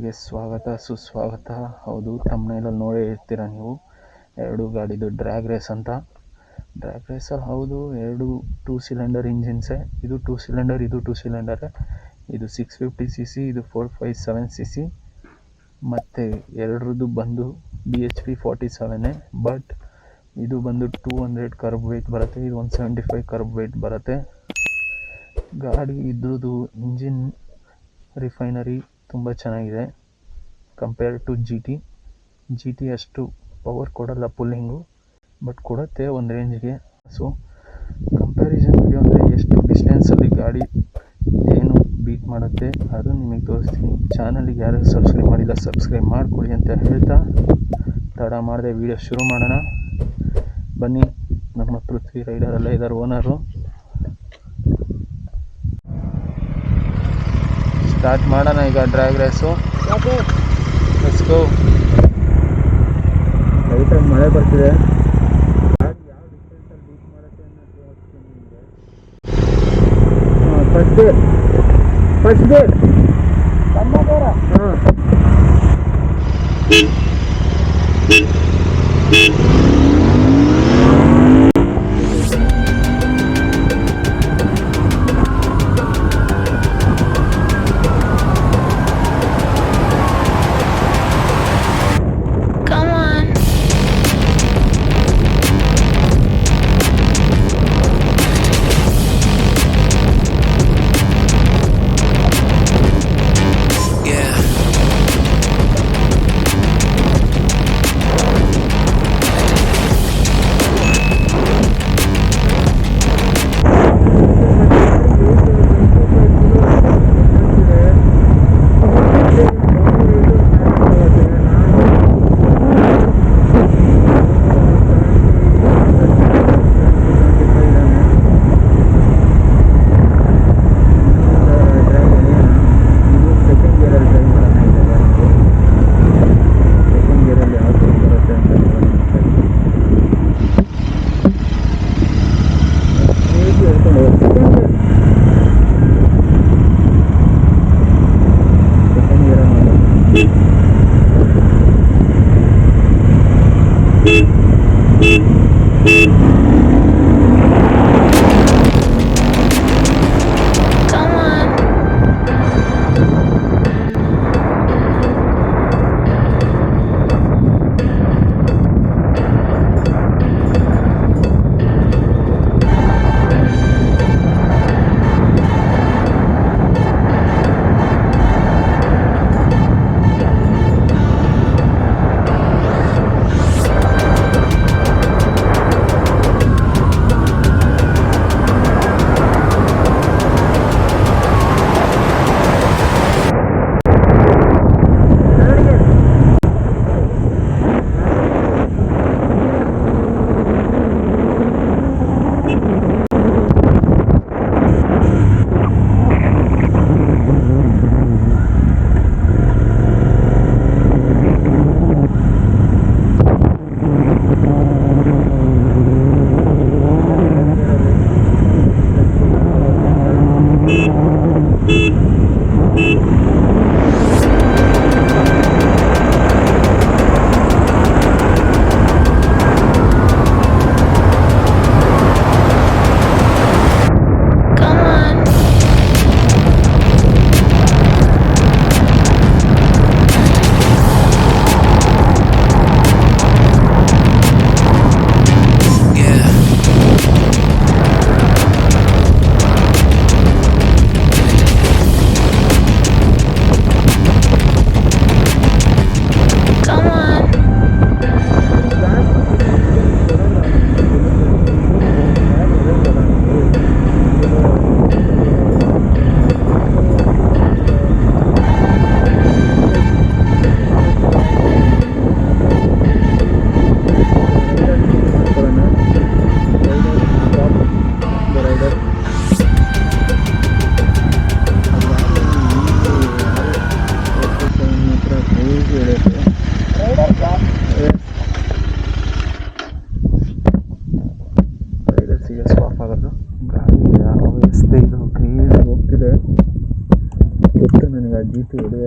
ಚಾನಲ್ಗೆ ಸ್ವಾಗತ ಸುಸ್ವಾಗತ. ಹೌದು, ತಮ್ಮನೇಲಲ್ಲಿ ನೋಡೇ ಇರ್ತೀರ ನೀವು. ಎರಡು ಗಾಡಿದು ಡ್ರ್ಯಾಗ್ ರೇಸ್ ಅಂತ. ಡ್ರ್ಯಾಗ್ ರೇಸಲ್ಲಿ ಹೌದು, ಎರಡು 2 ಸಿಲಿಂಡರ್ ಇಂಜಿನ್ಸೇ. ಇದು 2 ಸಿಲಿಂಡರ್, ಇದು 2 ಸಿಲಿಂಡರೇ. ಇದು 650cc, ಇದು 457cc. ಮತ್ತು ಎರಡರದ್ದು ಬಂದು BHP 47. ಬಟ್ ಇದು ಬಂದು 200 ಕರ್ಬ್ ವೆಯ್ಟ್ ಬರುತ್ತೆ, ಇದು 175 ಕರ್ಬ್ ವೆಯ್ಟ್ ಬರುತ್ತೆ. ಗಾಡಿ ಇದ್ರದ್ದು ಇಂಜಿನ್ ರಿಫೈನರಿ ತುಂಬ ಚೆನ್ನಾಗಿದೆ ಕಂಪೇರ್ ಟು ಜಿ ಟಿ ಅಷ್ಟು ಪವರ್ ಕೊಡಲ್ಲ ಪುಲ್ಲಿಂಗು, ಬಟ್ ಕೊಡುತ್ತೆ ಒಂದು ರೇಂಜ್ಗೆ. ಸೊ ಕಂಪ್ಯಾರಿಸನ್ ವಿಡಿಯೋ ಅಂದರೆ ಎಷ್ಟು ಡಿಸ್ಟೆನ್ಸಲ್ಲಿ ಗಾಡಿ ಏನು ಬೀಟ್ ಮಾಡುತ್ತೆ ಅದು ನಿಮಗೆ ತೋರಿಸ್ತೀನಿ. ಚಾನಲಿಗೆ ಯಾರು ಸಬ್ಸ್ಕ್ರೈಬ್ ಮಾಡಿಲ್ಲ ಸಬ್ಸ್ಕ್ರೈಬ್ ಮಾಡಿಕೊಡಿ ಅಂತ ಹೇಳ್ತಾ ತಡ ಮಾಡದೆ ವಿಡಿಯೋ ಶುರು ಮಾಡೋಣ ಬನ್ನಿ. ನಮ್ಮ ಪೃಥ್ವಿ ರೈಡರೆಲ್ಲ ಇದ್ದಾರೆ, ಓನರು. ಸ್ಟಾರ್ಟ್ ಮಾಡೋಣ ಈಗ ಡ್ರ್ಯಾಗ್ ರೇಸು. Let's go. ಲೈಟಾಗಿ ಮಳೆ ಬರ್ತಿದೆ. ಗಾಡಿ ಯಾವ ಡಿಸ್ಟೆನ್ಸಲ್ಲಿ ಬೀಟ್ ಮಾಡುತ್ತೆ ಅನ್ನೋದು ತೋರಿಸ್ತೀನಿ ನಿಮಗೆ. ಫಸ್ಟ್ ಗೇರ್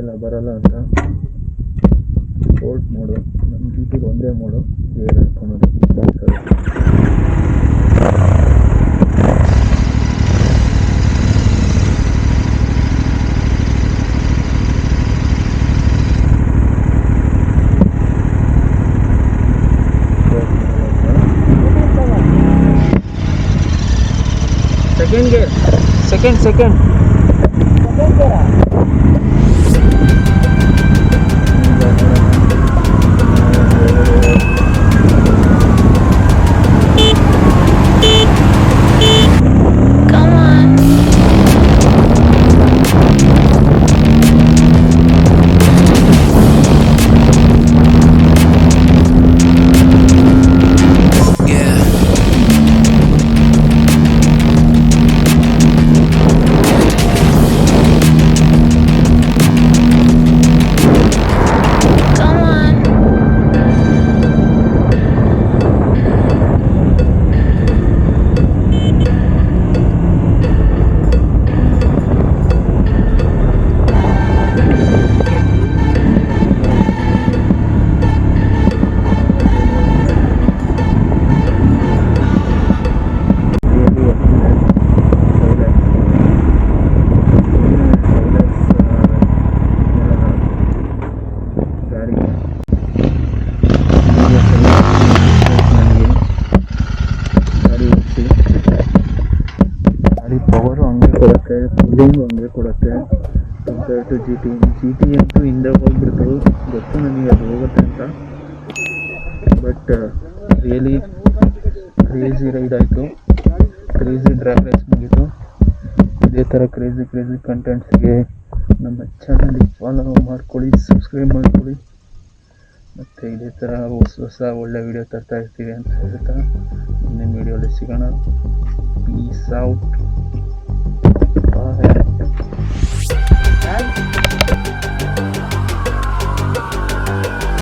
ಎಲ್ಲ ಬರಲ್ಲ ಅಂತ ಸ್ಪೋರ್ಟ್ ಮೋಡು. ನಮ್ಮ ಜಿ ಟಿ ಒಂದೇ ಮೋಡು, ಗೇರ್ ಹಾಕ್ಕೊಳೋದು. ಸೆಕೆಂಡ್ ಗೇರ್, ಸೆಕೆಂಡ್ ಪವರು ಹಂಗೆ ಕೊಡುತ್ತೆ, ಕೂಲಿಂಗು ಹಂಗೆ ಕೊಡುತ್ತೆ ಕಂಪೇರ್ ಟು ಜಿ ಟಿ ಅಂತೂ ಹಿಂದೆ ಹೋಗ್ಬಿಡ್ತು. ಗೊತ್ತು ನನಗೆ ಅದು ಹೋಗುತ್ತೆ ಅಂತ, ಬಟ್ ರಿಯಲಿ ಕ್ರೇಜಿ ರೈಡ್ ಆಯಿತು, ಕ್ರೇಜಿ ಡ್ರ್ಯಾಗ್ ರೇಸ್ ಮುಗೀತು. ಇದೇ ಥರ ಕ್ರೇಜಿ ಕಂಟೆಂಟ್ಸ್ಗೆ ನಮ್ಮ ಚಾನಲಿಗೆ ಫಾಲೋ ಮಾಡ್ಕೊಳ್ಳಿ, ಸಬ್ಸ್ಕ್ರೈಬ್ ಮಾಡ್ಕೊಳ್ಳಿ. ಮತ್ತು ಇದೇ ಥರ ಹೊಸ ಒಳ್ಳೆ ವೀಡಿಯೋ ತರ್ತಾ ಇರ್ತೀವಿ ಅಂತ ಹೇಳ್ತಾ ಮುಂದಿನ ವೀಡಿಯೋಲಿ ಸಿಗೋಣ. Piece out.